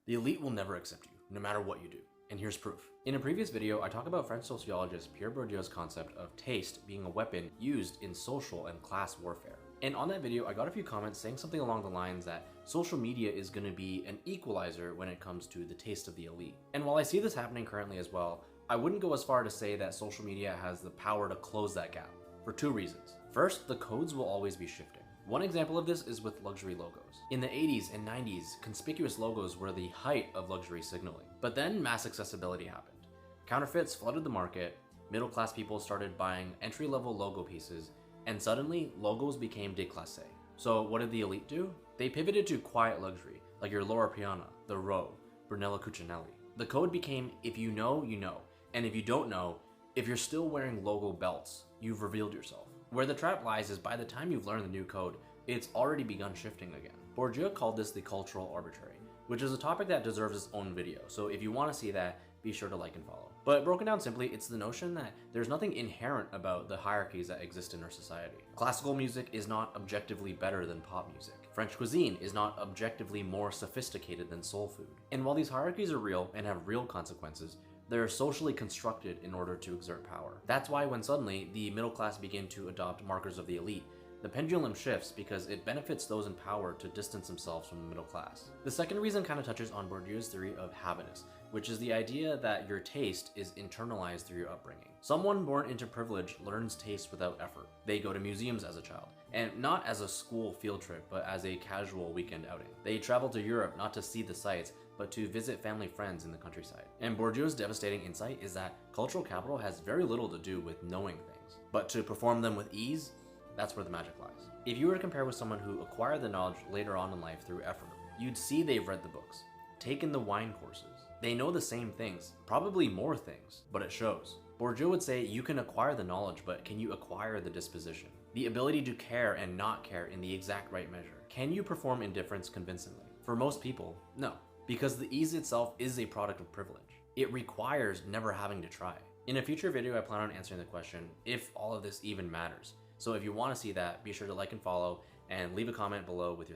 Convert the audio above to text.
The elite will never accept you, no matter what you do. And here's proof. In a previous video, I talked about French sociologist Pierre Bourdieu's concept of taste being a weapon used in social and class warfare. And on that video, I got a few comments saying something along the lines that social media is going to be an equalizer when it comes to the taste of the elite. And while I see this happening currently as well, I wouldn't go as far to say that social media has the power to close that gap, for two reasons. First, the codes will always be shifting. One example of this is with luxury logos. In the 80s and 90s, conspicuous logos were the height of luxury signaling. But then mass accessibility happened. Counterfeits flooded the market, middle-class people started buying entry-level logo pieces, and suddenly logos became déclassé. So what did the elite do? They pivoted to quiet luxury, like your Loro Piana, the Row, Brunello Cucinelli. The code became, if you know, you know. And if you don't know, if you're still wearing logo belts, you've revealed yourself. Where the trap lies is by the time you've learned the new code, it's already begun shifting again. Bourdieu called this the cultural arbitrary, which is a topic that deserves its own video, so if you want to see that, be sure to like and follow. But broken down simply, it's the notion that there's nothing inherent about the hierarchies that exist in our society. Classical music is not objectively better than pop music. French cuisine is not objectively more sophisticated than soul food. And while these hierarchies are real and have real consequences, they're socially constructed in order to exert power. That's why when suddenly the middle class begin to adopt markers of the elite, the pendulum shifts because it benefits those in power to distance themselves from the middle class. The second reason kind of touches on Bourdieu's theory of habitus, which is the idea that your taste is internalized through your upbringing. Someone born into privilege learns taste without effort. They go to museums as a child, and not as a school field trip, but as a casual weekend outing. They travel to Europe not to see the sights, but to visit family friends in the countryside. And Bourdieu's devastating insight is that cultural capital has very little to do with knowing things, but to perform them with ease, that's where the magic lies. If you were to compare with someone who acquired the knowledge later on in life through effort, you'd see they've read the books, taken the wine courses. They know the same things, probably more things, but it shows. Bourdieu would say you can acquire the knowledge, but can you acquire the disposition? The ability to care and not care in the exact right measure. Can you perform indifference convincingly? For most people, no. Because the ease itself is a product of privilege. It requires never having to try. In a future video, I plan on answering the question if all of this even matters. So if you want to see that, be sure to like and follow and leave a comment below with your thoughts.